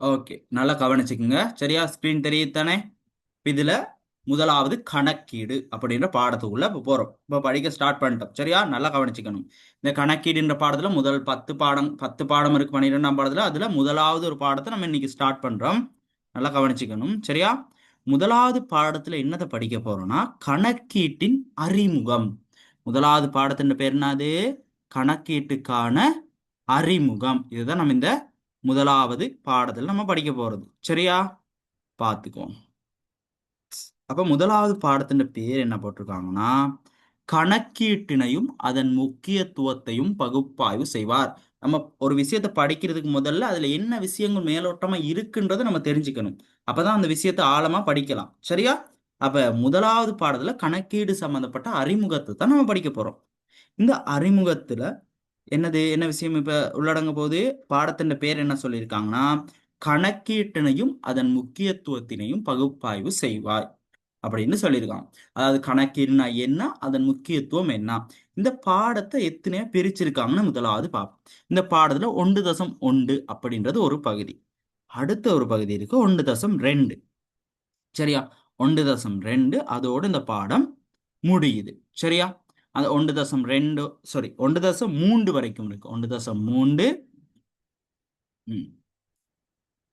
Okay, நல்லா கவனிச்சுக்குங்க. சரியா? Screen தெரியுது தானே? இதுல முதலாவது கணக்கீடு அப்படின்ற பாடத்துக்குள்ள இப்போ போறோம். இப்போ படிக்க ஸ்டார்ட் பண்ணிட்டோம். சரியா? நல்லா கவனிச்சுக்கணும். இந்த கணக்கீடுன்ற பாடத்துல முதல் 10 பாடம் இருக்கு 12ஆம் பாடத்துல. அதுல முதலாவது ஒரு பாடத்தை நம்ம இன்னைக்கு ஸ்டார்ட் பண்றோம். நல்லா கவனிச்சுக்கணும். சரியா? முதலாவது பாடத்துல என்னத்தை படிக்க போறோம்னா கணக்கீட்டின் அறிமுகம். முதலாவது பாடத்தின் பேர் என்னது? கணக்கீட்டுக்கான அறிமுகம். இதுதான் நம்ம இந்த முதலாவது பாடத்தில் நம்ம படிக்க போறது. சரியா? பார்த்துக்கோம். அப்ப முதலாவது பாடத்தின் பேர் என்ன போட்டிருக்காங்கன்னா கணக்கீட்டினையும் அதன் முக்கியத்துவத்தையும் பகுப்பாய்வு செய்வார். நம்ம ஒரு விஷயத்தை படிக்கிறதுக்கு முதல்ல அதுல என்ன விஷயங்கள் மேலோட்டமா இருக்குன்றதை நம்ம தெரிஞ்சுக்கணும். அப்பதான் அந்த விஷயத்தை ஆழமா படிக்கலாம். சரியா? அப்ப முதலாவது பாடத்துல கணக்கீடு சம்பந்தப்பட்ட அறிமுகத்தை தான் நம்ம படிக்க போறோம். இந்த அறிமுகத்துல என்ன விஷயம் இப்ப உள்ளடங்க போது பாடத்தின் பேர் என்ன சொல்லியிருக்காங்கன்னா கணக்கீட்டினையும் அதன் முக்கியத்துவத்தினையும் பகுப்பாய்வு செய்வாய் அப்படின்னு சொல்லியிருக்காங்க. அதாவது கணக்கீடுனா என்ன, அதன் முக்கியத்துவம் என்ன, இந்த பாடத்தை எத்தனையோ பிரிச்சிருக்காங்கன்னு முதலாவது பார்ப்போம். இந்த பாடத்துல 1.1 அப்படின்றது ஒரு பகுதி. அடுத்த ஒரு பகுதி இருக்கு 1.2. சரியா? 1.2 அதோடு இந்த பாடம் முடியுது. சரியா? அந்த 1.2 சாரி 1.3 வரைக்கும் இருக்கு. 1.3.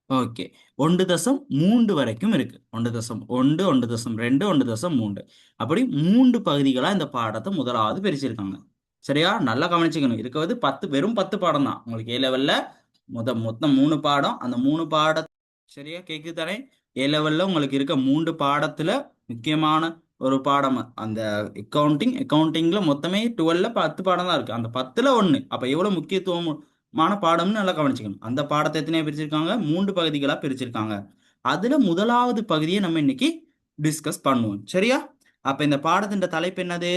ஓகே, 1.3 வரைக்கும் இருக்கு. 1.1, 1.2, 1.3 அப்படி 3 பகுதிகளா இந்த பாடத்தை முதலாவது பிரிச்சிருக்காங்க. சரியா? நல்லா கவனிச்சுக்கணும். இருக்கிறது 10 பாடம் தான் உங்களுக்கு ஏ லெவல்ல. மொத்தம் 3 பாடம். அந்த 3 பாடம் சரியா கேக்குது தானே? ஏ லெவல்ல உங்களுக்கு இருக்க 3 பாடத்துல முக்கியமான ஒரு பாடம் அந்த அக்கவுண்டிங்ல மொத்தமே 12ல 10 பாடம் தான் இருக்கு. அந்த 10ல 1 அப்ப எவ்வளவு முக்கியத்துவமான பாடம்னு நல்லா கவனிச்சுக்கணும். அந்த பாடத்தை எத்தனையா பிரிச்சிருக்காங்க? 3 பகுதிகளா பிரிச்சிருக்காங்க. அதுல முதலாவது பகுதியை நம்ம இன்னைக்கு டிஸ்கஸ் பண்ணுவோம். சரியா? அப்ப இந்த பாடத்தின் தலைப்பு என்னது?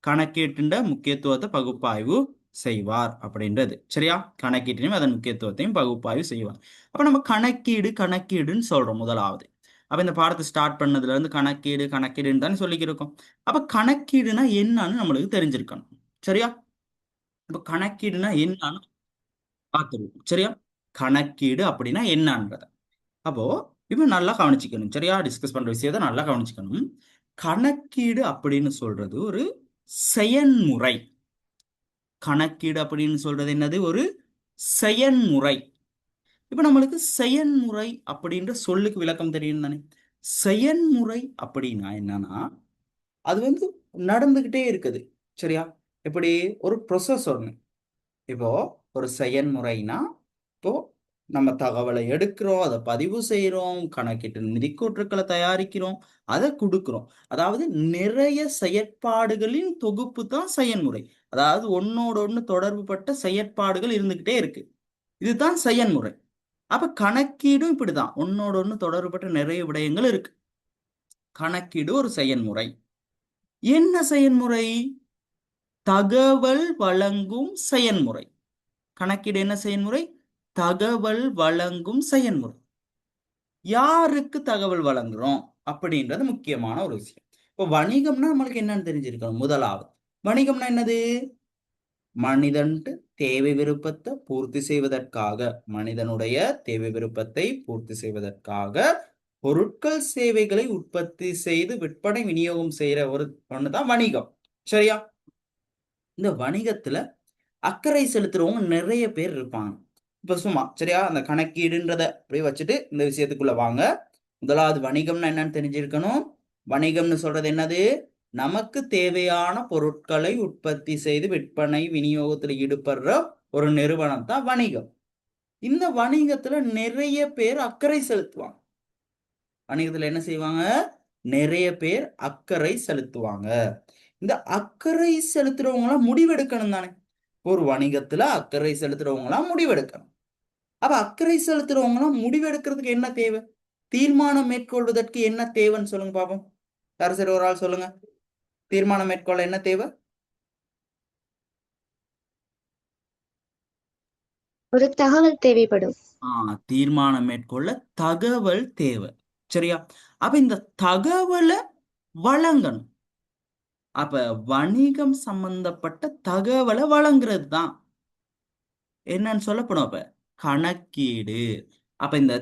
கணக்கீட்டின் முக்கியத்துவத்தை பகுப்பாய்வு செய்வார் அப்படின்றது. சரியா? கணக்கீட்டினையும் அதன் முக்கியத்துவத்தையும் பகுப்பாய்வு செய்வார். அப்ப நம்ம கணக்கீடுன்னு சொல்றோம் முதலாவது. அப்ப இந்த பாடத்தை ஸ்டார்ட் பண்ணதுல இருந்து கணக்கீடுன்னு தானே சொல்லிக்கிருக்கோம். அப்ப கணக்கீடுனா என்னன்னு நம்மளுக்கு தெரிஞ்சிருக்கணும். சரியா? அப்ப கணக்கீடுனா என்னன்னு பார்த்துருவோம். சரியா? கணக்கீடு அப்படின்னா என்னன்றத அப்போ இப்ப நல்லா கவனிச்சுக்கணும். சரியா? டிஸ்கஸ் பண்ற விஷயத்தை நல்லா கவனிச்சுக்கணும். கணக்கீடு அப்படின்னு சொல்றது ஒரு செயன்முறை. கணக்கீடு அப்படின்னு சொல்றது என்னது? ஒரு செயன்முறை. இப்ப நம்மளுக்கு செயன்முறை அப்படின்ற சொல்லுக்கு விளக்கம் தெரியும் தானே? செயன்முறை அப்படின்னா என்னன்னா அது நடந்துகிட்டே இருக்குது. சரியா? எப்படி ஒரு ப்ரொசஸ் ஒண்ணு. இப்போ ஒரு செயன்முறைனா இப்போ நம்ம தகவலை எடுக்கிறோம், அதை பதிவு செய்யறோம், கணக்கிட்டு நிதிக்கூற்றுக்களை தயாரிக்கிறோம், அதை கொடுக்கிறோம். அதாவது நிறைய செயற்பாடுகளின் தொகுப்பு தான் செயன்முறை. அதாவது ஒன்னோட ஒண்ணு தொடர்பு பட்ட செயற்பாடுகள் இருந்துகிட்டே இருக்கு. இதுதான் செயன்முறை. அப்ப கணக்கீடும் இப்படிதான் ஒன்னோட ஒண்ணு தொடர்புபட்ட நிறைய விடயங்கள் இருக்கு. கணக்கீடு ஒரு செயன்முறை. என்ன செயன்முறை? தகவல் வழங்கும் செயன்முறை. கணக்கீடு என்ன செயல்முறை? தகவல் வழங்கும் செயல்முறை. யாருக்கு தகவல் வழங்குறோம் அப்படின்றது முக்கியமான ஒரு விஷயம். இப்போ வணிகம்னா நம்மளுக்கு என்னன்னு தெரிஞ்சிருக்கணும். முதலாவது வணிகம்னா என்னது? மனிதன் தேவை விருப்பத்தை பூர்த்தி செய்வதற்காக, மனிதனுடைய தேவை விருப்பத்தை பூர்த்தி செய்வதற்காக பொருட்கள் சேவைகளை உற்பத்தி செய்து விற்பனை விநியோகம் செய்யற ஒரு ஒண்ணுதான் வணிகம். சரியா? இந்த வணிகத்துல அக்கறை செலுத்துறவங்க நிறைய பேர் இருப்பாங்க. இப்ப சும்மா சரியா அந்த கணக்கீடுன்றத அப்படியே வச்சுட்டு இந்த விஷயத்துக்குள்ள வாங்க. முதலாவது வணிகம்னா என்னன்னு தெரிஞ்சிருக்கணும். வணிகம்னு சொல்றது என்னது? நமக்கு தேவையான பொருட்களை உற்பத்தி செய்து விற்பனை விநியோகத்துல ஈடுபடுற ஒரு நிறுவனம் தான் வணிகம். இந்த வணிகத்துல நிறைய பேர் அக்கறை செலுத்துவாங்க. வணிகத்துல என்ன செய்வாங்க? நிறைய பேர் அக்கறை செலுத்துவாங்க. இந்த அக்கறை செலுத்துறவங்களாம் முடிவெடுக்கணும் தானே? ஒரு வணிகத்துல அக்கறை செலுத்துறவங்களாம் முடிவெடுக்கணும். அப்ப அக்கறை செலுத்துறவங்களாம் முடிவெடுக்கிறதுக்கு என்ன தேவை? தீர்மானம் மேற்கொள்வதற்கு என்ன தேவைன்னு சொல்லுங்க பாப்போம். யாரும் சரி ஒரு ஆள் சொல்லுங்க. தீர்மானம் மேற்கொள்ள என்ன தேவை? ஒரு தகவல் தேவைப்படும். தீர்மானம் மேற்கொள்ள தகவல் தேவை. சரியா? அப்ப இந்த தகவலை வழங்கணும். அப்ப வணிகம் சம்பந்தப்பட்ட தகவலை வழங்குறது தான் என்னன்னு சொல்லப்படும். அப்ப கணக்கீடு. அப்ப இந்த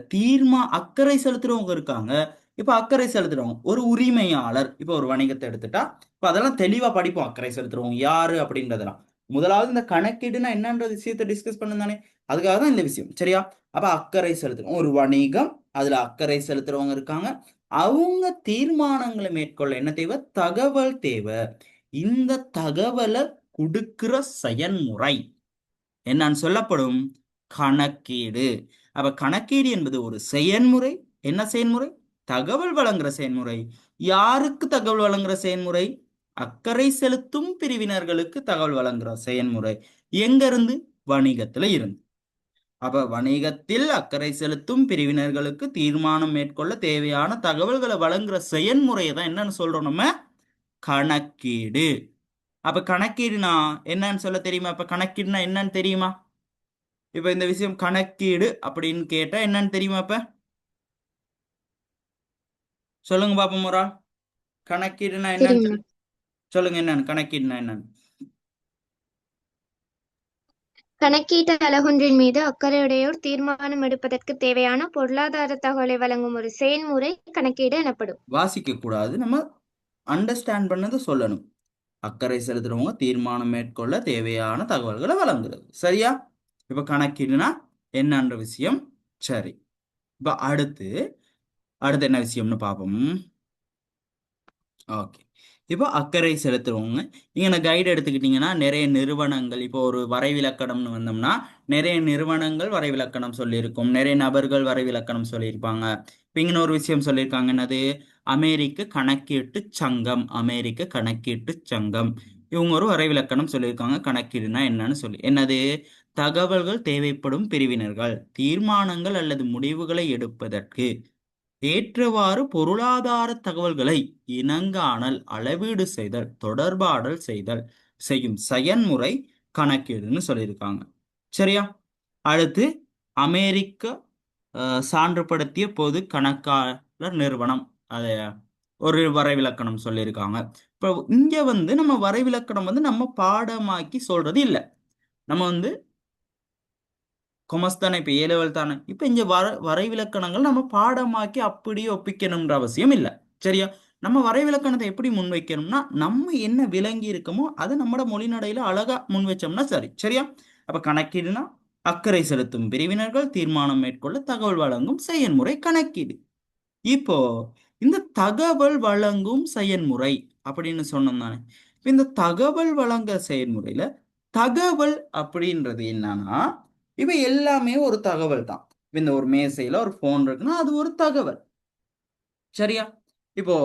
அக்கறை செலுத்துறவங்க இருக்காங்க. இப்ப அக்கறை செலுத்துறவங்க ஒரு உரிமையாளர். இப்ப ஒரு வணிகத்தை எடுத்துட்டா இப்ப அதெல்லாம் தெளிவா படிப்போம். அக்கறை செலுத்துறவங்க யாரு அப்படின்றதெல்லாம். முதலாவது இந்த கணக்கீடுனா என்னன்ற விஷயத்தை டிஸ்கஸ் பண்ணுதானே, அதுக்காக தான் இந்த விஷயம். சரியா? அப்ப அக்கறை செலுத்துறோம் ஒரு வணிகம், அதுல அக்கறை செலுத்துறவங்க இருக்காங்க. அவங்க தீர்மானங்களை மேற்கொள்ள என்ன தேவை? தகவல் தேவை. இந்த தகவலை கொடுக்கிற செயல்முறை என்னன்னு சொல்லப்படும்? கணக்கீடு. அப்ப கணக்கீடு என்பது ஒரு செயல்முறை. என்ன செயல்முறை? தகவல் வழங்குற செயல்முறை. யாருக்கு தகவல் வழங்குற செயல்முறை? அக்கறை செலுத்தும் பிரிவினர்களுக்கு தகவல் வழங்குற செயல்முறை. எங்க இருந்து? வணிகத்துல இருந்து. அப்ப வணிகத்தில் அக்கறை செலுத்தும் பிரிவினர்களுக்கு தீர்மானம் மேற்கொள்ள தேவையான தகவல்களை வழங்குற செயல்முறையை தான் என்னன்னு சொல்றோம் நம்ம? கணக்கீடு. அப்ப கணக்கீடுனா என்னன்னு சொல்ல தெரியுமா? அப்ப கணக்கீடுனா என்னன்னு தெரியுமா? இப்ப இந்த விஷயம் கணக்கீடு அப்படின்னு கேட்டா என்னன்னு தெரியுமா? இப்ப சொல்லுங்க பாப்போம். ஒரு ஆள் கணக்கீடுனா என்னன்னு தெரியுமா? சொல்லு. சொல்லுங்க என்னன்னு கணக்கீடுனா என்னன்னு. கணக்கீட்டு அலகொன்றின் மீது அக்கறையுடையோர் தீர்மானம் எடுப்பதற்கு தேவையான பொருளாதார தகவலை வழங்கும் ஒரு செயல்முறை கணக்கீடு எனப்படும். வாசிக்க கூடாது, நம்ம அண்டர்ஸ்டாண்ட் பண்ணதை சொல்லணும். அக்கறை செலுத்துறவங்க தீர்மானம் மேற்கொள்ள தேவையான தகவல்களை வழங்குறது. சரியா? இப்ப கணக்கீடுனா என்னன்ற விஷயம். சரி. இப்ப அடுத்து அடுத்து என்ன விஷயம்னு பார்ப்போம். ஓகே. இப்போ அக்கறை செலுத்துறவங்க இங்க கைடு எடுத்துக்கிட்டீங்கன்னா நிறைய நிறுவனங்கள், இப்போ ஒரு வரைவிலக்கணம்னு வந்தோம்னா நிறைய நிறுவனங்கள் வரைவிலக்கணம் சொல்லியிருக்கும், நிறைய நபர்கள் வரைவிலக்கணம் சொல்லியிருப்பாங்க. இப்போ இங்க ஒரு விஷயம் சொல்லியிருக்காங்க. என்னது? அமெரிக்க கணக்கீட்டு சங்கம். அமெரிக்க கணக்கீட்டு சங்கம் இவங்க ஒரு வரைவிலக்கணம் சொல்லியிருக்காங்க. கணக்கீடுனா என்னன்னு சொல்லி. என்னது? தகவல்கள் தேவைப்படும் பிரிவினர்கள் தீர்மானங்கள் அல்லது முடிவுகளை எடுப்பதற்கு ஏற்றவாறு பொருளாதார தகவல்களை இனங்காணல், அளவீடு செய்தல், தொடர்பாடல் செய்தல் செய்யும் செயன்முறை கணக்கீடுன்னு சொல்லியிருக்காங்க. சரியா? அடுத்து அமெரிக்க சான்றுபடுத்திய பொது கணக்காளர் நிறுவனம், அதை ஒரு வரைவிலக்கணம் சொல்லியிருக்காங்க. இப்போ இங்க நம்ம வரைவிலக்கணம் நம்ம பாடமாக்கி சொல்றது இல்லை. நம்ம கொமர்ஸ் தானே, இப்போ ஏ லெவல் தானே. இப்போ இங்க வரைவிலக்கணங்கள் நம்ம பாடமாக்கி அப்படியே ஒப்பிக்கணும்ன்ற அவசியம் இல்லை. சரியா? நம்ம வரைவிலக்கணத்தை எப்படி முன்வைக்கணும்னா நம்ம என்ன விளங்கி இருக்கோமோ அதை நம்மட மொழிநடையில அழகா முன் வச்சோம்னா சரி. சரியா? அப்ப கணக்கீடுனா அக்கறை செலுத்தும் பிரிவினர்கள் தீர்மானம் மேற்கொள்ள தகவல் வழங்கும் செயல்முறை கணக்கீடு. இப்போ இந்த தகவல் வழங்கும் செயல்முறை அப்படின்னு சொன்னோம் தானே. இப்ப இந்த தகவல் வழங்க செயல்முறையில தகவல் அப்படின்றது என்னன்னா, இப்ப எல்லாமே ஒரு தகவல் தான். இப்ப இந்த ஒரு மேசையில ஒரு போன் இருக்குன்னா அது ஒரு தகவல். சரியா? இப்போ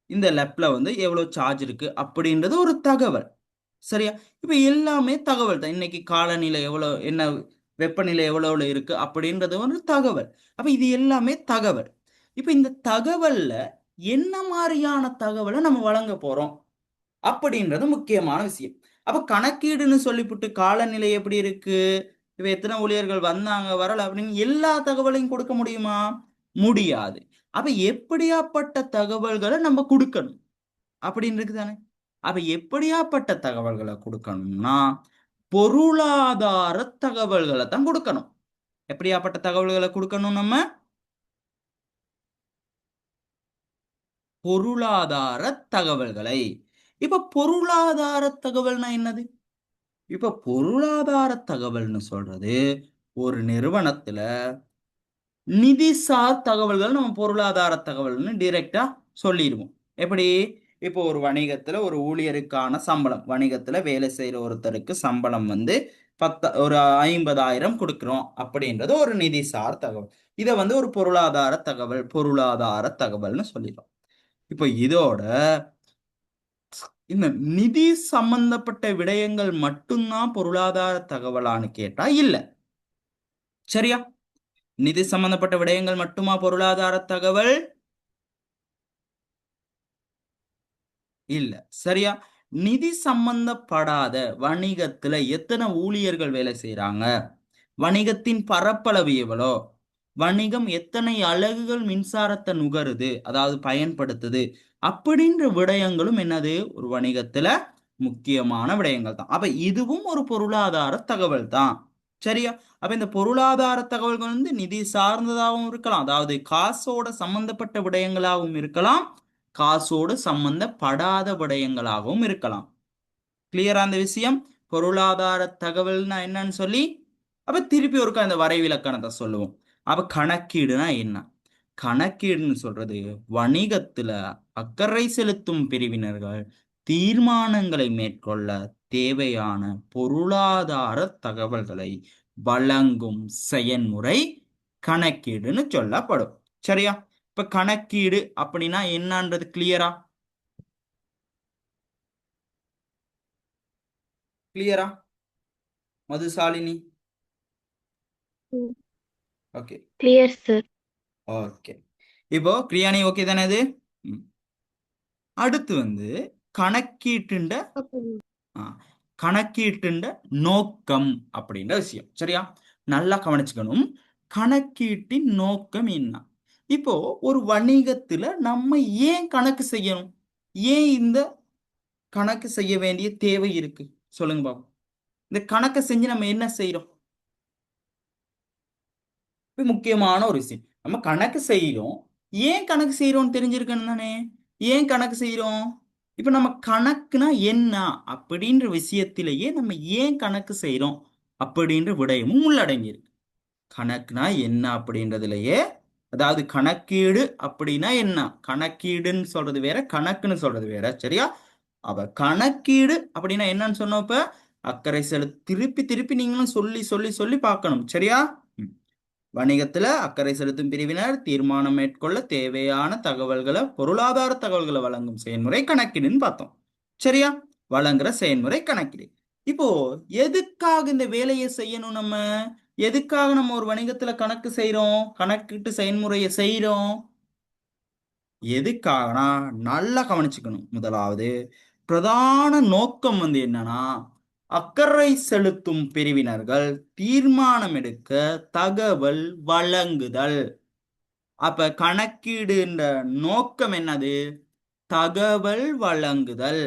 இந்த லெப்ல எவ்வளவு சார்ஜ் இருக்கு அப்படின்றது ஒரு தகவல். சரியா? இப்ப எல்லாமே தகவல் தான். இன்னைக்கு காலநிலை எவ்வளவு, என்ன வெப்பநிலை எவ்வளவு இருக்கு அப்படின்றது ஒரு தகவல். அப்ப இது எல்லாமே தகவல். இப்ப இந்த தகவல்ல என்ன மாதிரியான தகவலை நம்ம வழங்க போறோம் அப்படின்றது முக்கியமான விஷயம். அப்ப கணக்கீடுன்னு சொல்லிவிட்டு காலநிலை எப்படி இருக்கு, இப்ப எத்தனை ஊழியர்கள் வந்தாங்க வரல அப்படின்னு எல்லா தகவலையும் கொடுக்க முடியுமா? முடியாது. அப்ப எப்படியாப்பட்ட தகவல்களை நம்ம கொடுக்கணும் அப்படின்னு இருக்குதானே. அப்ப எப்படியாப்பட்ட தகவல்களை கொடுக்கணும்னா பொருளாதார தகவல்களை தான் கொடுக்கணும். எப்படியாப்பட்ட தகவல்களை கொடுக்கணும்? நம்ம பொருளாதார தகவல்களை. இப்ப பொருளாதார தகவல்னா என்னது? இப்ப பொருளாதார தகவல்னு சொல்றது ஒரு நிறுவனத்துல நிதிசார் தகவல்கள் நம்ம பொருளாதார தகவல்னு டைரக்டா சொல்லிடுவோம். எப்படி? இப்போ ஒரு வணிகத்துல ஒரு ஊழியருக்கான சம்பளம், வணிகத்துல வேலை செய்யற ஒருத்தருக்கு சம்பளம் ஒரு 50,000 கொடுக்கிறோம் அப்படின்றது ஒரு நிதிசார் தகவல். இதை ஒரு பொருளாதார தகவல்னு சொல்லிடுறோம். இப்போ இதோட இந்த நிதி சம்பந்தப்பட்ட விடயங்கள் மட்டும்தான் பொருளாதார தகவலான்னு கேட்டா இல்ல. சரியா? நிதி சம்பந்தப்பட்ட விடயங்கள் மட்டுமா பொருளாதார தகவல்? இல்ல. சரியா? நிதி சம்பந்தப்படாத வணிகத்துல எத்தனை ஊழியர்கள் வேலை செய்யறாங்க, வணிகத்தின் பரப்பளவு எவ்வளோ, வணிகம் எத்தனை அலகுகள் மின்சாரத்தை நுகருது, அதாவது பயன்படுத்துது அப்படின்ற விடயங்களும் என்னது ஒரு வணிகத்துல முக்கியமான விடயங்கள் தான். அப்ப இதுவும் ஒரு பொருளாதார தகவல் தான். சரியா? அப்ப இந்த பொருளாதார தகவல்கள் நிதி சார்ந்ததாகவும் இருக்கலாம், அதாவது காசோட சம்பந்தப்பட்ட விடயங்களாகவும் இருக்கலாம், காசோடு சம்பந்தப்படாத விடயங்களாகவும் இருக்கலாம். கிளியரா அந்த விஷயம்? பொருளாதார தகவல்னா என்னன்னு சொல்லி அப்ப திருப்பி ஒருக்கா அந்த வரைவிலக்கணத்தை சொல்லுவோம். அப்ப கணக்கீடுனா என்ன? கணக்கீடுன்னு சொல்றது வணிகத்துல அக்கறை செலுத்தும் பிரிவினர்கள் தீர்மானங்களை மேற்கொள்ள தேவையான பொருளாதார தகவல்களை வழங்கும் செயல்முறை கணக்கீடுன்னு சொல்லப்படும். சரியா? இப்ப கணக்கீடு அப்படின்னா என்னன்றது கிளியரா? கிளியரா Madhushalini? Okay. Clear sir. Okay. இப்போ கிரியாணி ஓகே தானே இது? ம். அடுத்து கணக்கீட்டுண்ட ஓகே. ஆ, கணக்கீட்டுண்ட நோக்கம் அப்படின்ற விஷயம். சரியா? நல்லா கவனிச்சுக்கணும். கணக்கீட்டின் நோக்கம் என்ன? இப்போ ஒரு வணிகத்துல நம்ம ஏன் கணக்கு செய்யணும்? ஏன் இந்த கணக்கு செய்ய வேண்டிய தேவை இருக்கு? சொல்லுங்க பாப்போம். இந்த கணக்கை செஞ்சு நம்ம என்ன செய்யறோம்? இது முக்கியமான ஒரு விஷயம். நம்ம கணக்கு செய்யறோம். ஏன் கணக்கு செய்யறோம்னு தெரிஞ்சிருக்கணும் தானே? ஏன் கணக்கு செய்யறோம்? இப்ப நம்ம கணக்குனா என்ன அப்படின்ற விஷயத்திலேயே நம்ம ஏன் கணக்கு செய்யறோம் அப்படின்ற விடயமும் உள்ளடங்கியிருக்கு. கணக்குனா என்ன அப்படின்றதுலயே, அதாவது கணக்கீடு அப்படின்னா என்ன, கணக்கீடுன்னு சொல்றது வேற, கணக்குன்னு சொல்றது வேற. சரியா? அப்ப கணக்கீடு அப்படின்னா என்னன்னு சொன்னப்ப அக்கறை திருப்பி திருப்பி நீங்களும் சொல்லி சொல்லி சொல்லி பார்க்கணும். சரியா? வணிகத்துல அக்கறை செலுத்தும் பிரிவினர் தீர்மானம் மேற்கொள்ள தேவையான தகவல்களை, பொருளாதார தகவல்களை வழங்கும் செயல்முறை கணக்கீடுன்னு பார்த்தோம். சரியா? வழங்குற செயல்முறை கணக்கீடு. இப்போ எதுக்காக இந்த வேலையை செய்யணும் நம்ம? எதுக்காக நம்ம ஒரு வணிகத்துல கணக்கு செய்யறோம், கணக்கிட்டு செயல்முறையை செய்யறோம்? எதுக்காகனா நல்லா கவனிச்சுக்கணும். முதலாவது பிரதான நோக்கம் என்னன்னா, அக்கறை செலுத்தும் பிரிவினர்கள் தீர்மானம் எடுக்க தகவல் வழங்குதல். அப்ப கணக்கீடுன்ற நோக்கம் என்னது? தகவல் வழங்குதல்.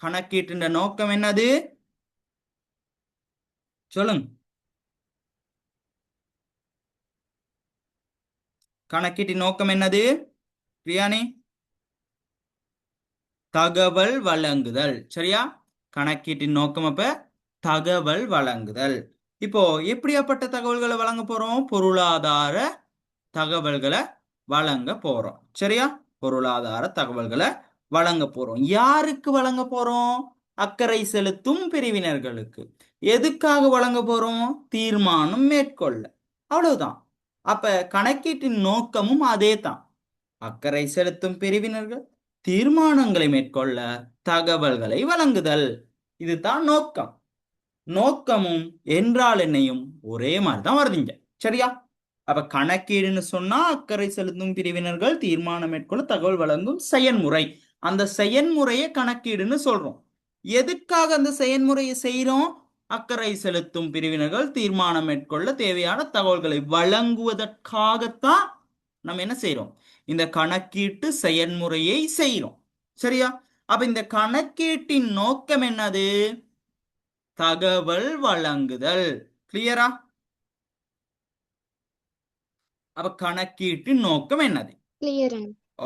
கணக்கீட்டுன்ற நோக்கம் என்னது? சொல்லுங்க. கணக்கீட்டின் நோக்கம் என்னது பிரியாணி? தகவல் வழங்குதல். சரியா? கணக்கீட்டின் நோக்கம் அப்ப தகவல் வழங்குதல். இப்போ எப்படியாப்பட்ட தகவல்களை வழங்க போறோம்? பொருளாதார தகவல்களை வழங்க போறோம். சரியா? பொருளாதார தகவல்களை வழங்க போறோம். யாருக்கு வழங்க போறோம்? அக்கறை செலுத்தும் பிரிவினர்களுக்கு. எதுக்காக வழங்க போறோம்? தீர்மானம் மேற்கொள்ள. அவ்வளவுதான். அப்ப கணக்கீட்டின் நோக்கமும் அதே தான். அக்கறை செலுத்தும் பிரிவினர்கள் தீர்மானங்களை மேற்கொள்ள தகவல்களை வழங்குதல். இதுதான் நோக்கம். நோக்கமும் என்றால் என்னையும் ஒரே மாதிரிதான் வருதுங்க. சரியா? அப்ப கணக்கீடுன்னு சொன்னா அக்கறை செலுத்தும் பிரிவினர்கள் தீர்மானம் மேற்கொள்ள தகவல் வழங்கும் செயல்முறை. அந்த செயல்முறையை கணக்கீடுன்னு சொல்றோம். எதுக்காக அந்த செயல்முறையை செய்யறோம்? அக்கறை செலுத்தும் பிரிவினர்கள் தீர்மானம் மேற்கொள்ள தேவையான தகவல்களை வழங்குவதற்காகத்தான் நம்ம என்ன செய்யறோம்? இந்த கணக்கீட்டு செயல்முறையை செய்யறோம். சரியா? அப்ப இந்த கணக்கீட்டின் நோக்கம் என்னது? தகவல் வழங்குதல். கிளியரா? அப்ப கணக்கீட்டின் நோக்கம் என்னது? கிளியர்.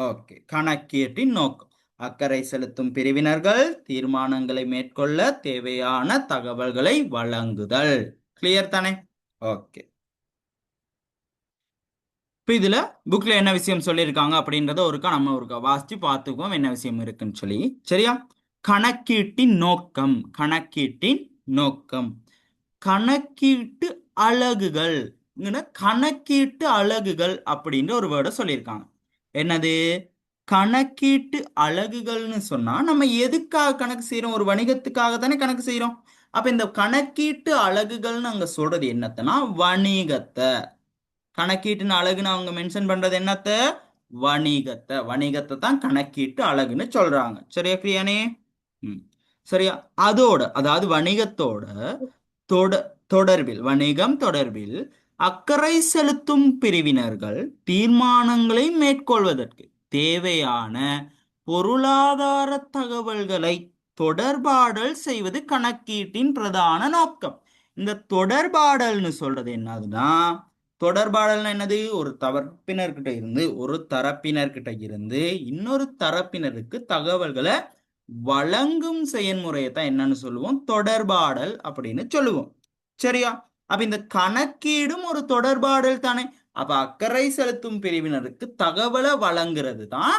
ஓகே. கணக்கீட்டின் நோக்கம் அக்கறை செலுத்தும் பிரிவினர்கள் தீர்மானங்களை மேற்கொள்ள தேவையான தகவல்களை வழங்குதல். கிளியர் தானே? ஓகே. இப்போ இதுல புக்ல என்ன விஷயம் சொல்லியிருக்காங்க அப்படின்றத நம்ம வாசிச்சு பார்த்துக்குவோம் என்ன விஷயம் இருக்குன்னு சொல்லி. சரியா? கணக்கீட்டின் நோக்கம். கணக்கீட்டின் நோக்கம் கணக்கீட்டு அலகுகள். கணக்கீட்டு அலகுகள் அப்படின்ற ஒரு வேர்டை சொல்லியிருக்காங்க. என்னது? கணக்கீட்டு அலகுகள்னு சொன்னா நம்ம எதுக்காக கணக்கு செய்யறோம்? ஒரு வணிகத்துக்காக தானே கணக்கு செய்யறோம். அப்ப இந்த கணக்கீட்டு அலகுகள்னு அங்க சொல்றது என்னத்தனா வணிகத்தை. கணக்கீட்டுன்னு அழகுன்னு அவங்க மென்ஷன் பண்றது என்னத்த? வணிகத்தை. வணிகத்தை தான் கணக்கீட்டு அழகுன்னு சொல்றாங்க. சரியா பிரியாணி? சரியா? அதோட, அதாவது வணிகத்தோட தொட தொடர்பில், வணிகம் தொடர்பில் அக்கறை செலுத்தும் பிரிவினர்கள் தீர்மானங்களை மேற்கொள்வதற்கு தேவையான பொருளாதார தகவல்களை தொடர்பாடல் செய்வது கணக்கீட்டின் பிரதான நோக்கம். இந்த தொடர்பாடல்னு சொல்றது என்னதுன்னா, தொடர்பாடல் என்னது? ஒரு தரப்பினர்கிட்ட இருந்து இன்னொரு தரப்பினருக்கு தகவல்களை வழங்கும் செயல்முறையை தான் என்னன்னு சொல்லுவோம்? தொடர்பாடல் அப்படின்னு சொல்லுவோம். சரியா? அப்ப இந்த கணக்கீடும் ஒரு தொடர்பாடல் தானே. அப்ப அக்கறை செலுத்தும் பிரிவினருக்கு தகவலை வழங்குறது தான்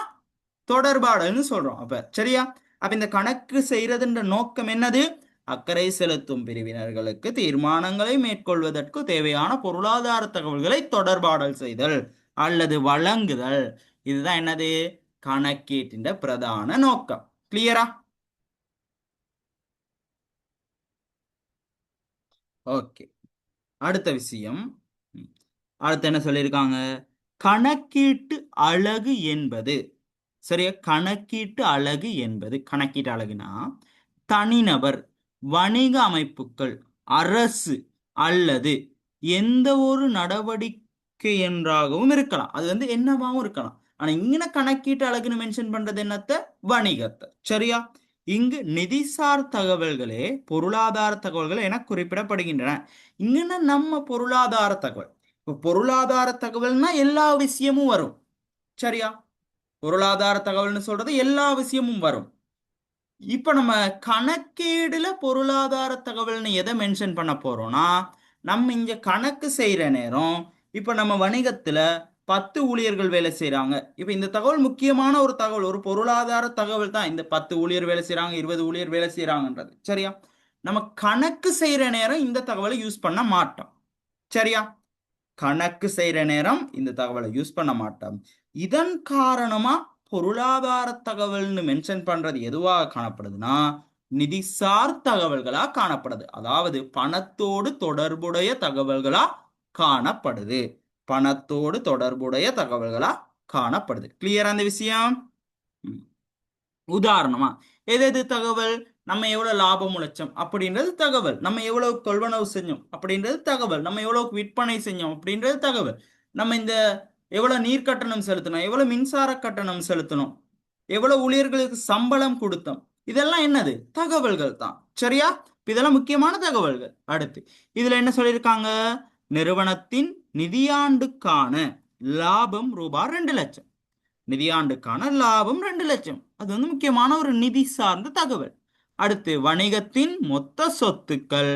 தொடர்பாடல்னு சொல்றோம். அப்ப சரியா? அப்ப இந்த கணக்கு செய்யறதுன்ற நோக்கம் என்னது? அக்கறை செலுத்தும் பிரிவினர்களுக்கு தீர்மானங்களை மேற்கொள்வதற்கு தேவையான பொருளாதார தகவல்களை தொடர்பாடல் செய்தல் அல்லது வழங்குதல். இதுதான் என்னது? கணக்கீட்டின் பிரதான நோக்கம். கிளியரா? ஓகே, அடுத்த விஷயம். அடுத்து என்ன சொல்லியிருக்காங்க? கணக்கீட்டு அலகு என்பது, சரியா, கணக்கீட்டு அலகு என்பது, கணக்கீட்டு அலகுனா தனிநபர், வணிக அமைப்புகள், அரசு அல்லது எந்த ஒரு நடவடிக்கை என்றாகவும் இருக்கலாம். அது என்னவாகவும் இருக்கலாம். ஆனா இங்க கணக்கீட்டு அலகுன்னு மென்ஷன் பண்றது என்னத்த? வணிகத்தை. சரியா? இங்கு நிதிசார் தகவல்களே பொருளாதார தகவல்கள் என குறிப்பிடப்படுகின்றன. இங்கன்னா நம்ம பொருளாதார தகவல், இப்ப பொருளாதார தகவல்னா எல்லா விஷயமும் வரும். சரியா? பொருளாதார தகவல்னு சொல்றது எல்லா விஷயமும் வரும். இப்ப நம்ம கணக்கீடுல பொருளாதார தகவல்னு எதை மென்ஷன் பண்ண போறோம்னா, நம்ம இங்க கணக்கு செய்யற நேரம், இப்ப நம்ம வணிகத்துல 10 ஊழியர்கள் வேலை செய்யறாங்க. இப்ப இந்த தகவல் முக்கியமான ஒரு தகவல், ஒரு பொருளாதார தகவல் தான். இந்த 10 ஊழியர் வேலை செய்யறாங்க, 20 ஊழியர் வேலை செய்யறாங்கன்றது. சரியா? நம்ம கணக்கு செய்யற நேரம் இந்த தகவலை யூஸ் பண்ண மாட்டோம். சரியா? கணக்கு செய்யற நேரம் இந்த தகவலை யூஸ் பண்ண மாட்டோம். இதன் காரணமா பொருளாதார தகவல்னு மென்ஷன் பண்றது எதுவாக காணப்படுதுன்னா, நிதிசார் தகவல்களா காணப்படுது. அதாவது பணத்தோடு தொடர்புடைய தகவல்களா காணப்படுது. பணத்தோடு தொடர்புடைய தகவல்களா காணப்படுது. கிளியரா அந்த விஷயம்? உதாரணமா எது தகவல்? நம்ம எவ்வளவு லாபம் உழைச்சோம் அப்படின்றது தகவல். நம்ம எவ்வளவு கொள்வனவு செஞ்சோம் அப்படின்றது தகவல். நம்ம எவ்வளவு விற்பனை செஞ்சோம் அப்படின்றது தகவல். நம்ம இந்த எவ்வளவு நீர் கட்டணம் செலுத்தணும், எவ்வளவு மின்சார கட்டணம் செலுத்தணும், எவ்வளவு ஊழியர்களுக்கு சம்பளம் கொடுத்தோம், இதெல்லாம் என்னது? தகவல்கள் தான். சரியா? இதெல்லாம் முக்கியமான தகவல்கள். அடுத்து இதுல என்ன சொல்லியிருக்காங்க? நிறுவனத்தின் நிதியாண்டுக்கான லாபம் ரூபாய் 2,00,000. நிதியாண்டுக்கான லாபம் 2,00,000. அது முக்கியமான ஒரு நிதி சார்ந்த தகவல். அடுத்து வணிகத்தின் மொத்த சொத்துக்கள்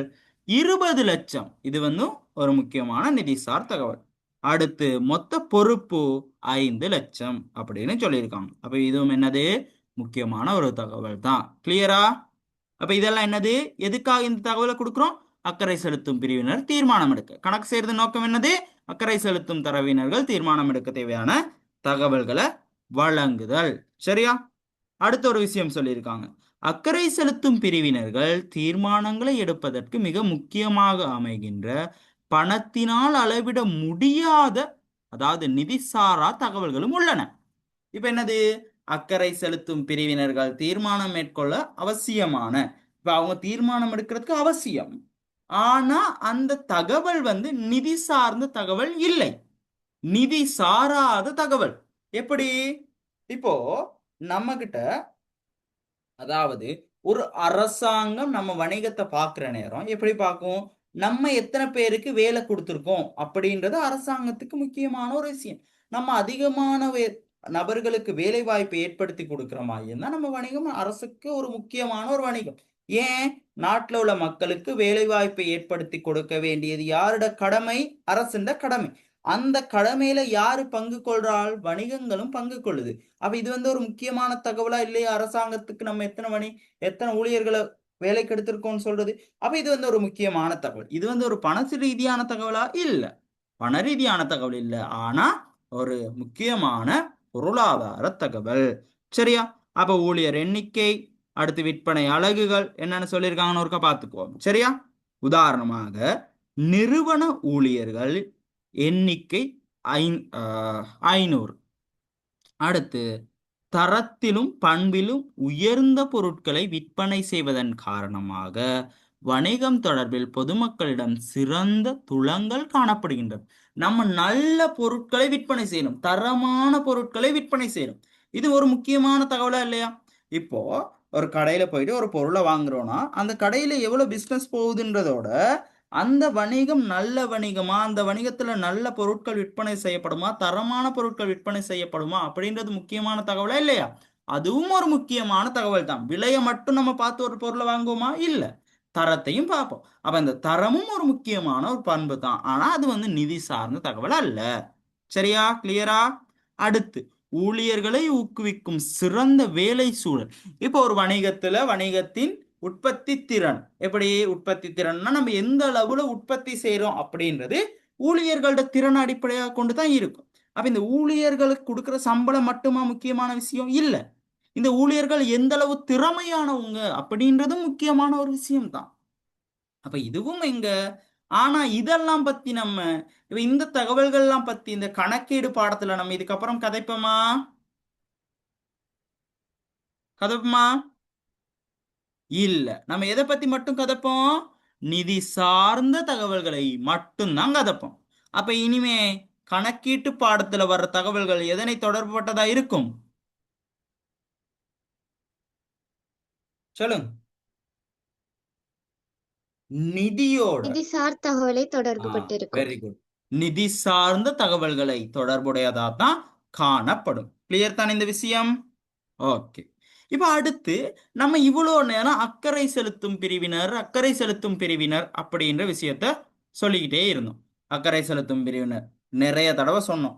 20,00,000. இது ஒரு முக்கியமான நிதிசார் தகவல். அடுத்து மொத்த பொறுப்பு 5,00,000 அப்படின்னு சொல்லியிருக்காங்க. அப்ப இதுவும் என்னது? முக்கியமான ஒரு தகவல் தான். கிளியரா? அப்ப இதெல்லாம் என்னது? எதுக்காக இந்த தகவலை கொடுக்குறோம்? அக்கறை செலுத்தும் பிரிவினர் தீர்மானம் எடுக்க. கணக்கு செய்யறது நோக்கம் என்னது? அக்கறை செலுத்தும் தரவினர்கள் தீர்மானம் எடுக்க தேவையான தகவல்களை வழங்குதல். சரியா? அடுத்த ஒரு விஷயம் சொல்லியிருக்காங்க. அக்கறை செலுத்தும் பிரிவினர்கள் தீர்மானங்களை எடுப்பதற்கு மிக முக்கியமாக அமைகின்ற பணத்தினால் அளவிட முடியாத, அதாவது நிதிசாரா தகவல்களும் உள்ளன. இப்ப என்னது? அக்கறை செலுத்தும் பிரிவினர்கள் தீர்மானம் மேற்கொள்ள அவசியமான, இப்ப அவங்க தீர்மானம் எடுக்கிறதுக்கு அவசியம், ஆனா அந்த தகவல் நிதி சார்ந்த தகவல் இல்லை, நிதி சாராத தகவல். எப்படி? இப்போ நம்ம கிட்ட, அதாவது ஒரு அரசாங்கம் நம்ம வணிகத்தை பார்க்குற நேரம் எப்படி பார்க்கும்? நம்ம எத்தனை பேருக்கு வேலை கொடுத்துருக்கோம் அப்படின்றது அரசாங்கத்துக்கு முக்கியமான ஒரு விஷயம். நம்ம அதிகமான நபர்களுக்கு வேலை வாய்ப்பை ஏற்படுத்தி கொடுக்குற மாதிரி தான் நம்ம வணிகம் அரசுக்கு ஒரு முக்கியமான ஒரு வணிகம். ஏன்? நாட்டில் உள்ள மக்களுக்கு வேலை வாய்ப்பை ஏற்படுத்தி கொடுக்க வேண்டியது யாரோட கடமை? அரசுண்ட கடமை. அந்த கடமையில யாரு பங்கு கொள்றாள்? வணிகங்களும் பங்கு கொள்ளுது. அப்ப இது ஒரு முக்கியமான தகவலா இல்லையா? அரசாங்கத்துக்கு நம்ம எத்தனை ஊழியர்களை வேலைக்கு எடுத்திருக்கோம்னு சொல்றது. அப்ப இது ஒரு முக்கியமான தகவல். இது ஒரு பண ரீதியான தகவலா? இல்ல, பண ரீதியான தகவல் இல்ல, ஆனா ஒரு முக்கியமான பொருளாதார தகவல். சரியா? அப்ப ஊழியர் எண்ணிக்கை, அடுத்து விற்பனை அலகுகள் என்னன்னு சொல்லியிருக்காங்கன்னு ஒருக்கா பார்த்துக்குவோம். சரியா? உதாரணமாக நிறுவன ஊழியர்கள் எண்ணிக்கை 500. அடுத்து தரத்திலும் பண்பிலும் உயர்ந்த பொருட்களை விற்பனை செய்வதன் காரணமாக வணிகம் தொடர்பில் பொதுமக்களிடம் சிறந்த துலங்கல் காணப்படுகின்றது. நம்ம நல்ல பொருட்களை விற்பனை செய்யணும், தரமான பொருட்களை விற்பனை செய்யணும். இது ஒரு முக்கியமான தகவலா இல்லையா? இப்போ ஒரு கடையில போயிட்டு ஒரு பொருளை வாங்குறோம்னா அந்த கடையில எவ்வளவு பிசினஸ் போகுதுன்றதோட அந்த வணிகம் நல்ல வணிகமா, அந்த வணிகத்துல நல்ல பொருட்கள் விற்பனை செய்யப்படுமா, தரமான பொருட்கள் விற்பனை செய்யப்படுமா அப்படின்றது முக்கியமான தகவலா இல்லையா? அதுவும் ஒரு முக்கியமான தகவல் தான். விலையை மட்டும் நம்ம பார்த்து ஒரு பொருளை வாங்குவோமா? இல்ல, தரத்தையும் பார்ப்போம். அப்ப இந்த தரமும் ஒரு முக்கியமான ஒரு பண்பு தான். ஆனா அது நிதி சார்ந்த தகவல் அல்ல. சரியா? கிளியரா? அடுத்து, ஊழியர்களை ஊக்குவிக்கும் சிறந்த வேலை சூழல். இப்போ ஒரு வணிகத்தின் உற்பத்தி திறன் எப்படி? உற்பத்தி திறன்னா நம்ம எந்த அளவுல உற்பத்தி செய்யறோம் அப்படின்றது ஊழியர்களோட திறன் அடிப்படையாக கொண்டு தான் இருக்கும். அப்ப இந்த ஊழியர்களுக்கு கொடுக்கிற சம்பளம் மட்டுமா முக்கியமான விஷயம்? இல்ல, இந்த ஊழியர்கள் எந்த அளவு திறமையானவங்க அப்படின்றதும் முக்கியமான ஒரு விஷயம் தான். அப்ப இதுவும் எங்க? ஆனா இதெல்லாம் பத்தி நம்ம இப்ப இந்த தகவல்கள்லாம் பத்தி இந்த கணக்கீடு பாடத்துல நம்ம இதுக்கப்புறம் கதைப்போமா? இல்ல, நம்ம எதை பத்தி மட்டும் கதைப்போம்? நிதி சார்ந்த தகவல்களை மட்டும்தான் கதைப்போம். அப்ப இனிமே கணக்கீட்டு பாடத்துல வர்ற தகவல்கள் எதனை தொடர்புபட்டதா இருக்கும்? சொல்லுங்க. நிதியோட. நிதிசார் தகவலை தொடர்பு பட்டிருக்கும். Very good. நிதி சார்ந்த தகவல்களை தொடர்புடையதா தான் காணப்படும். கிளியர் தான் இந்த விஷயம்? ஓகே. இப்ப அடுத்து நம்ம இவ்வளோ நேரம் அக்கறை செலுத்தும் பிரிவினர் அப்படின்ற விஷயத்த சொல்லிக்கிட்டே இருந்தோம். அக்கறை செலுத்தும் பிரிவினர் நிறைய தடவை சொன்னோம்.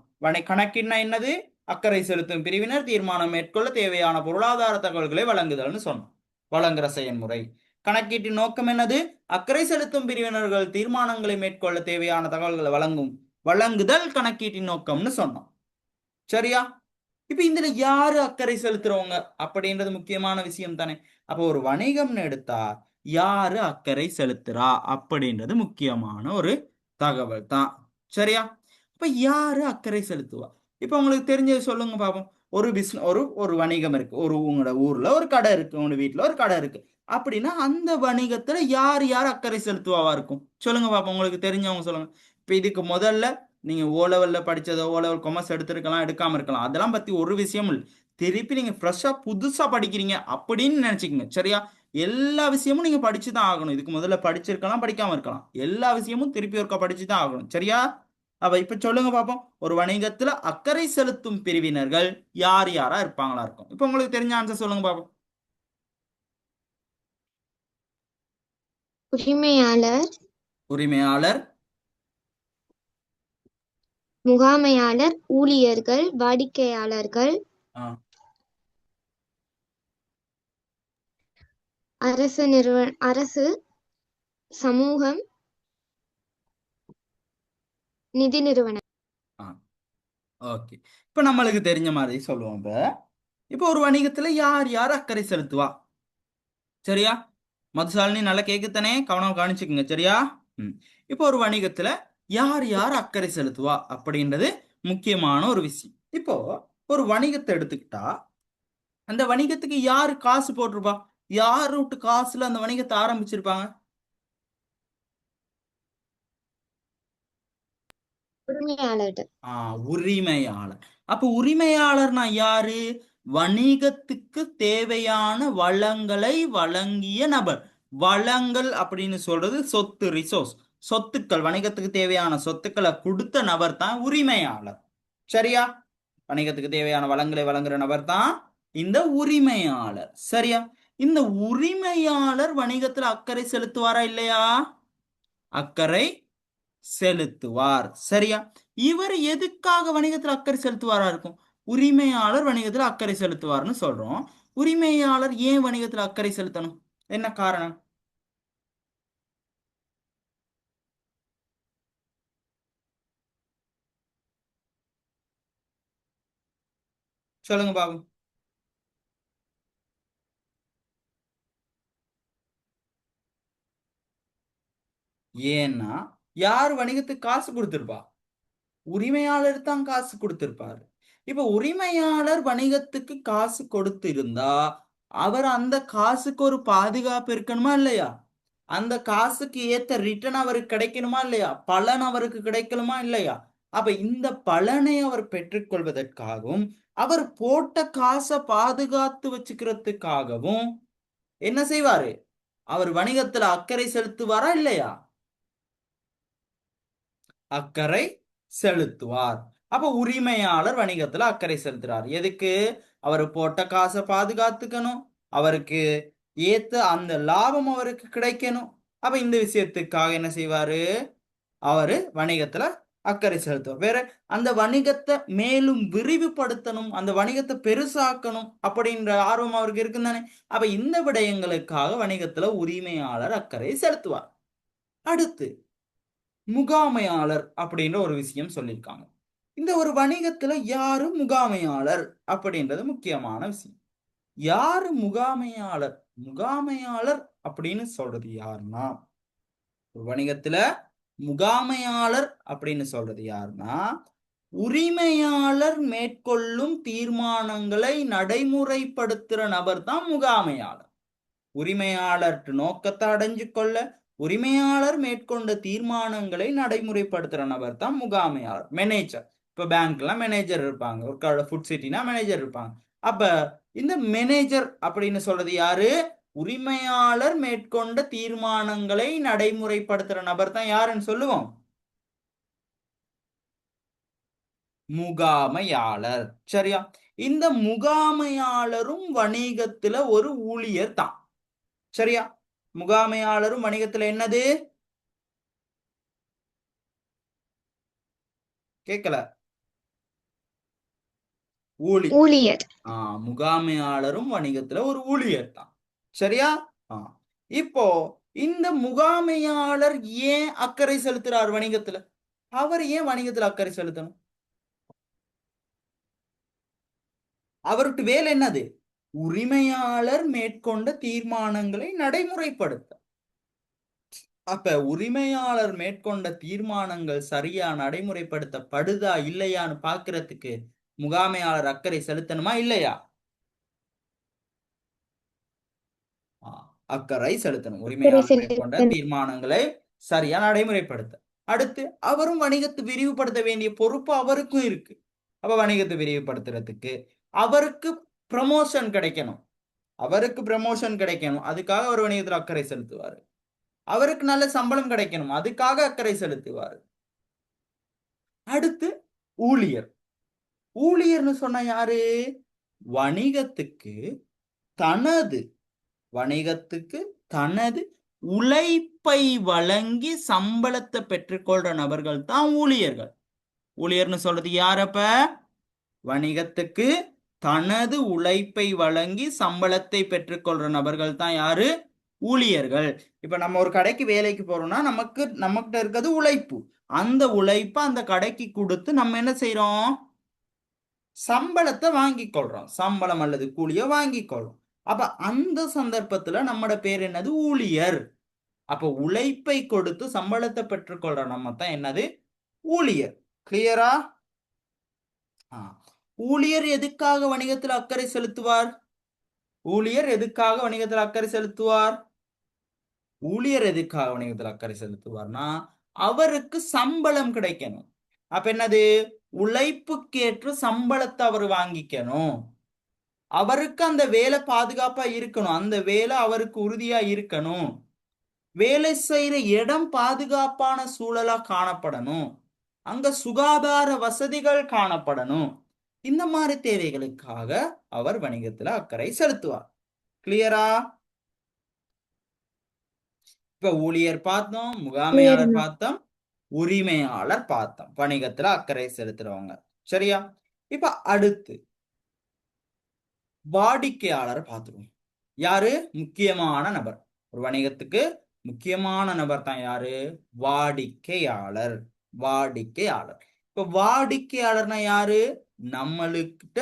கணக்கின்னா என்னது? அக்கறை செலுத்தும் பிரிவினர் தீர்மானம் மேற்கொள்ள தேவையான பொருளாதார தகவல்களை வழங்குதல்னு சொன்னோம். வழங்குற செயல்முறை. கணக்கீட்டின் நோக்கம் என்னது? அக்கறை செலுத்தும் பிரிவினர்கள் தீர்மானங்களை மேற்கொள்ள தேவையான தகவல்களை வழங்குதல் கணக்கீட்டின் நோக்கம்னு சொன்னோம். சரியா? இப்ப இதுல யாரு அக்கறை செலுத்துறவங்க அப்படின்றது முக்கியமான விஷயம் தானே. அப்போ ஒரு வணிகம்னு எடுத்தா யாரு அக்கறை செலுத்துறா அப்படின்றது முக்கியமான ஒரு தகவல் தான். சரியா? இப்ப யாரு அக்கறை செலுத்துவா? இப்ப உங்களுக்கு தெரிஞ்சது சொல்லுங்க பாப்போம். ஒரு பிசினஸ் ஒரு வணிகம் இருக்கு. உங்களோட ஊர்ல ஒரு கடை இருக்கு, உங்க வீட்டுல ஒரு கடை இருக்கு அப்படின்னா அந்த வணிகத்துல யார் யார் அக்கறை செலுத்துவாவா இருக்கும்? சொல்லுங்க பாப்போம், உங்களுக்கு தெரிஞ்சவங்க சொல்லுங்க. இப்ப இதுக்கு முதல்ல நீங்க ஓ லெவல்ல படிச்சதோ, ஓ லெவல் கொமர்ஸ் எடுத்திருக்கலாம், எடுக்காம இருக்கலாம், அதெல்லாம் பத்தி ஒரு விஷயம் இல்லை. திருப்பி நீங்க ஃப்ரெஷ்ஷா புதுசா படிக்கிறீங்க அப்படின்னு நினைச்சுக்கோங்க. சரியா? எல்லா விஷயமும் நீங்க படிச்சுதான் ஆகணும். இதுக்கு முதல்ல படிச்சிருக்கலாம், படிக்காம இருக்கலாம், எல்லா விஷயமும் திருப்பி ஒருக்கா படிச்சுதான் ஆகணும். சரியா? அப்ப இப்ப சொல்லுங்க பாப்போம், ஒரு வணிகத்துல அக்கறை செலுத்தும் பிரிவினர்கள் யார் யாரா இருப்பாங்களா இருக்கும்? இப்ப உங்களுக்கு தெரிஞ்ச ஆன்சர் சொல்லுங்க பாப்போம். உரிமையாளர், உரிமையாளர், முகாமையாளர், ஊழியர்கள், வாடிக்கையாளர்கள், அரசு, சமூகம், நிதி நிறுவனம். ஓகே. இப்ப நம்மளுக்கு தெரிஞ்ச மாதிரி சொல்லுவோம். இப்ப ஒரு வணிகத்துல யார் யார் அக்கறை செலுத்துவா? சரியா? மதுசாலினி நல்லா கேக்குத்தானே, கவனம் கவனிச்சுக்குங்க. சரியா? இப்போ ஒரு வணிகத்துல யார் யார் அக்கறை செலுத்துவா அப்படின்றது முக்கியமான ஒரு விஷயம். இப்போ ஒரு வணிகத்தை எடுத்துக்கிட்டா அந்த வணிகத்துக்கு யாரு காசு போட்டிருப்பா? யார் விட்டு காசுல அந்த வணிகத்தை ஆரம்பிச்சிருப்பாங்க? உரிமையாளர். உரிமையாளர். அப்ப உரிமையாளர்னா யாரு? வணிகத்துக்கு தேவையான வளங்களை வழங்கிய நபர். வளங்கள் அப்படின்னு சொல்றது சொத்து, ரிசோர்ஸ், சொத்துக்கள். வணிகத்துக்கு தேவையான சொத்துக்களை கொடுத்த நபர் தான் உரிமையாளர். சரியா? வணிகத்துக்கு தேவையான வளங்களை வழங்குற நபர் தான் இந்த உரிமையாளர். சரியா? இந்த உரிமையாளர் வணிகத்துல அக்கறை செலுத்துவாரா இல்லையா? அக்கறை செலுத்துவார். சரியா? இவர் எதுக்காக வணிகத்தில் அக்கறை செலுத்துவாரா இருக்கும்? உரிமையாளர் வணிகத்தில் அக்கறை செலுத்துவார்னு சொல்றோம். உரிமையாளர் ஏன் வணிகத்தில் அக்கறை செலுத்தணும்? என்ன காரணம்? சொல்லுங்க பாபு. ஏன்னா யார் வணிகத்துக்கு காசு கொடுத்திருப்பா? உரிமையாளர் தான் காசு கொடுத்திருப்பாரு. இப்ப உரிமையாளர் வணிகத்துக்கு காசு கொடுத்திருந்தா அவர் அந்த காசுக்கு ஒரு பாதுகாப்பு இருக்கணுமா இல்லையா? அந்த காசுக்கு ஏத்த ரிட்டர்ன் அவருக்கு கிடைக்கணுமா இல்லையா? பலன் அவருக்கு கிடைக்கணுமா இல்லையா? அப்ப இந்த பலனை அவர் பெற்றுக்கொள்வதற்காகவும் அவர் போட்ட காசை பாதுகாத்து வச்சுக்கிறதுக்காகவும் என்ன செய்வாரு? அவர் வணிகத்துல அக்கறை செலுத்துவாரா இல்லையா? அக்கறை செலுத்துவார். அப்ப உரிமையாளர் வணிகத்துல அக்கறை செலுத்துறார். எதுக்கு? அவர் போட்ட காசை பாதுகாத்துக்கணும், அவருக்கு ஏத்த அந்த லாபம் அவருக்கு கிடைக்கணும். அப்ப இந்த விஷயத்துக்காக என்ன செய்வாரு? அவரு வணிகத்துல அக்கறை செலுத்துவார். வேற அந்த வணிகத்தை மேலும் விரிவுபடுத்தணும், அந்த வணிகத்தை பெருசாக்கணும் அப்படின்ற ஆர்வம் அவருக்கு இருக்குன்னு தானே. அப்ப இந்த விடயங்களுக்காக வணிகத்துல உரிமையாளர் அக்கறை செலுத்துவார். அடுத்து முகாமையாளர் அப்படின்ற ஒரு விஷயம் சொல்லியிருக்காங்க. இந்த ஒரு வணிகத்துல யாரு முகாமையாளர் அப்படின்றது முக்கியமான விஷயம். யாரு முகாமையாளர்? முகாமையாளர் அப்படின்னு சொல்றது யாருன்னா, ஒரு வணிகத்துல முகாமையாளர் அப்படின்னு சொல்றது யாருன்னா, உரிமையாளர் மேற்கொள்ளும் தீர்மானங்களை நடைமுறைப்படுத்துற நபர் தான் முகாமையாளர். உரிமையாளர் நோக்கத்தை அடைஞ்சு கொள்ள உரிமையாளர் மேற்கொண்ட தீர்மானங்களை நடைமுறைப்படுத்துற நபர் தான் முகாமையாளர். மேனேஜர், இப்ப பேங்க்ல மேனேஜர் இருப்பாங்க, ஒரு ஃபுட் சிட்டினா மேனேஜர் இருப்பாங்க. அப்ப இந்த மேனேஜர் அப்படின்னு சொல்றது யாரு? உரிமையாளர் மேற்கொண்ட தீர்மானங்களை நடைமுறைப்படுத்துற நபர் தான் யாருன்னு சொல்லுவோம்? முகாமையாளர். சரியா? இந்த முகாமையாளரும் வணிகத்துல ஒரு ஊழியர் தான். சரியா? முகாமையாளரும் வணிகத்துல என்னது? கேட்கல. ஊழியர். முகாமையாளரும் வணிகத்துல ஒரு ஊழியர் தான். சரியா? இப்போ இந்த முகாமையாளர் ஏன் அக்கறை செலுத்துறார் வணிகத்துல? அவர் ஏன் வணிகத்துல அக்கறை செலுத்தணும்? அவருக்கு வேலை என்னது? உரிமையாளர் மேற்கொண்ட தீர்மானங்களை நடைமுறைப்படுத்த. அப்ப உரிமையாளர் மேற்கொண்ட தீர்மானங்கள் சரியா நடைமுறைப்படுத்தப்படுதா இல்லையான்னு பாக்குறதுக்கு முகாமையாளர் அக்கறை செலுத்தணுமா இல்லையா? அக்கறை செலுத்தணும். உரிமையாளர் மேற்கொண்ட தீர்மானங்களை சரியா நடைமுறைப்படுத்த. அடுத்து அவரும் வணிகத்தை விரிவுபடுத்த வேண்டிய பொறுப்பு அவருக்கும் இருக்கு. அப்ப வணிகத்தை விரிவுபடுத்துறதுக்கு அவருக்கு ப்ரமோஷன் கிடைக்கணும், அவருக்கு ப்ரமோஷன் கிடைக்கணும், அதுக்காக அவர் வணிகத்தில் அக்கறை செலுத்துவார். அவருக்கு நல்ல சம்பளம் கிடைக்கணும், அதுக்காக அக்கறை செலுத்துவார். அடுத்து ஊழியர். ஊழியர்னு சொன்ன யாரு? வணிகத்துக்கு தனது உழைப்பை வழங்கி சம்பளத்தை பெற்றுக்கொள்ற நபர்கள் தான் ஊழியர்கள். ஊழியர்னு சொல்றது யாரப்ப? வணிகத்துக்கு தனது உழைப்பை வழங்கி சம்பளத்தை பெற்றுக்கொள்ற நபர்கள் தான் யாரு? ஊழியர்கள். இப்ப நம்ம ஒரு கடைக்கு வேலைக்கு போறோம்னா நமக்கிட்ட இருக்கிறது உழைப்பு. அந்த உழைப்பை அந்த கடைக்கு கொடுத்து நம்ம என்ன செய்யறோம்? சம்பளத்தை வாங்கி கொள்றோம், சம்பளம் அல்லது கூலிய வாங்கி கொள்றோம். அப்ப அந்த சந்தர்ப்பத்துல நம்மட பேர் என்னது? ஊழியர். அப்ப உழைப்பை கொடுத்து சம்பளத்தை பெற்றுக்கொள்ற நம்ம தான் என்னது? ஊழியர். கிளியரா? ஊழியர் எதுக்காக வணிகத்தில் அக்கறை செலுத்துவார்? ஊழியர் எதுக்காக வணிகத்தில் அக்கறை செலுத்துவார்? ஊழியர் எதுக்காக வணிகத்தில் அக்கறை செலுத்துவார்னா அவருக்கு சம்பளம் கிடைக்கணும். அப்ப என்னது? உழைப்புக்கேற்ற சம்பளத்தை அவர் வாங்கிக்கணும். அவருக்கு அந்த வேலை பாதுகாப்பா இருக்கணும், அந்த வேலை அவருக்கு உறுதியா இருக்கணும், வேலை செய்யற இடம் பாதுகாப்பான சூழலா காணப்படணும், அங்க சுகாதார வசதிகள் காணப்படணும். இந்த மாதிரி தேவைகளுக்காக அவர் வணிகத்துல அக்கறை செலுத்துவார். கிளியரா? இப்ப ஊழியர் பார்த்தோம், முகாமையாளர் பார்த்தோம், உரிமையாளர் பார்த்தோம், வணிகத்துல அக்கறை செலுத்துறவங்க. சரியா? இப்ப அடுத்து வாடிக்கையாளர் பார்த்துருவோம். யாரு? முக்கியமான நபர். ஒரு வணிகத்துக்கு முக்கியமான நபர் தான் யாரு? வாடிக்கையாளர். வாடிக்கையாளர். இப்ப வாடிக்கையாளர்னா யாரு? நம்மளுக்கிட்ட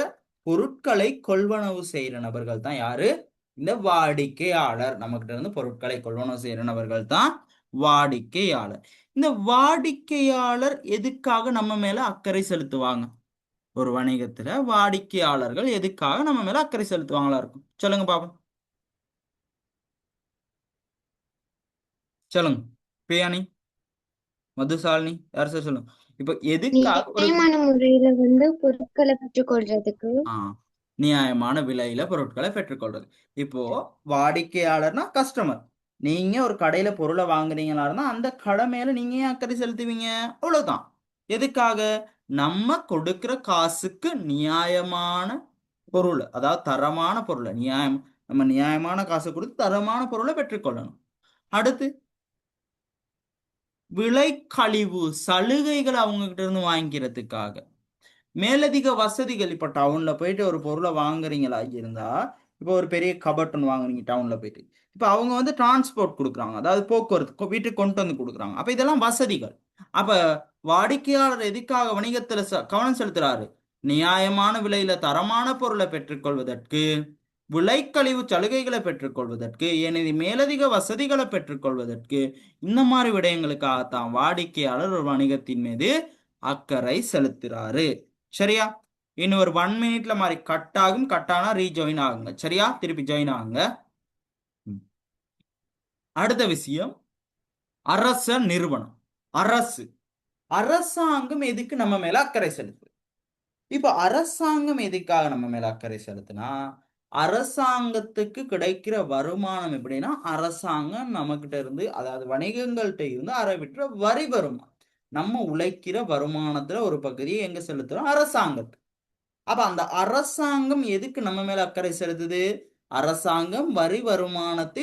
பொருட்களை கொள்வனவு செய்யற நபர்கள் தான் யாரு? இந்த வாடிக்கையாளர். நம்ம கிட்ட இருந்து பொருட்களை கொள்வனவு செய்யற நபர்கள் தான் வாடிக்கையாளர். இந்த வாடிக்கையாளர் எதுக்காக நம்ம மேல அக்கறை செலுத்துவாங்க? ஒரு வணிகத்துல வாடிக்கையாளர்கள் எதுக்காக நம்ம மேல அக்கறை செலுத்துவாங்களா இருக்கும்? சொல்லுங்க பாப்போம். சொல்லுங்க பிரியாணி, மதுசாலினி யார் சார் சொல்லுங்க. இப்ப எதுக்காக ஒரு நியாயமான முறையில வந்து பொருட்களை பெற்றுக்கொள்றதுக்கு. ஆ நியாயமான விலையில பொருட்களை பெற்றுக்கொள்றது. இப்போ வாடிக்கையாளர்னா கஸ்டமர். நீங்க ஒரு கடையில பொருளை வாங்குறீங்களான்னா அந்த கடை மேல நீங்க ஏன் அக்கறை செலுத்துவீங்க? அவ்வளவுதான். எதுக்காக? நம்ம கொடுக்கிற காசுக்கு நியாயமான பொருள், அதாவது தரமான பொருளை நம்ம நியாயமான காசு கொடுத்து தரமான பொருளை பெற்றுக்கொள்ளணும். அடுத்து விலை கழிவு சலுகைகளை அவங்க கிட்ட இருந்து வாங்கிக்கிறதுக்காக மேலதிக வசதிகள். இப்ப டவுன்ல போயிட்டு ஒரு பொருளை வாங்குறீங்களா இருந்தா, இப்போ ஒரு பெரிய கபட் ஒன்று வாங்குறீங்க டவுன்ல போயிட்டு, இப்ப அவங்க வந்து டிரான்ஸ்போர்ட் கொடுக்குறாங்க, அதாவது போக்குவரத்து வீட்டுக்கு கொண்டு வந்து கொடுக்குறாங்க. அப்ப இதெல்லாம் வசதிகள். அப்ப வாடிக்கையாளர் எதுக்காக வணிகத்துல கவனம் செலுத்துறாரு? நியாயமான விலையில தரமான பொருளை பெற்றுக்கொள்வதற்கு, விலைக்கழிவு சலுகைகளை பெற்றுக்கொள்வதற்கு, எனது மேலதிக வசதிகளை பெற்றுக்கொள்வதற்கு, இந்த மாதிரி விடயங்களுக்காகத்தான் வாடிக்கையாளர் ஒரு வணிகத்தின் மீது அக்கறை செலுத்துறாரு. சரியா? இன்னும் ஒரு 1 மினிட்ல மாதிரி கட் ஆகும். கட் ஆனா ரீஜாயின் ஆகுங்க. சரியா? திருப்பி ஜாயின் ஆகுங்க. அடுத்த விஷயம் அரச நிறுவனம். அரசு அரசாங்கம் எதுக்கு நம்ம மேல அக்கறை செலுத்து? இப்ப அரசாங்கம் எதுக்காக நம்ம மேல அக்கறை செலுத்துனா, அரசாங்கத்துக்கு கிடைக்கிற வருமானம் எப்படின்னா, அரசாங்கம் நம்மகிட்ட இருந்து, அதாவது வணிகங்கள்கிட்ட இருந்து அறவிட்டுற வரி வருமானம். நம்ம உழைக்கிற வருமானத்துல ஒரு பகுதியை எங்க செலுத்துறோம்? அரசாங்கத்துக்கு. அப்ப அந்த அரசாங்கம் எதுக்கு நம்ம மேல அக்கறை செலுத்துது? அரசாங்கம் வரி வருமானத்தை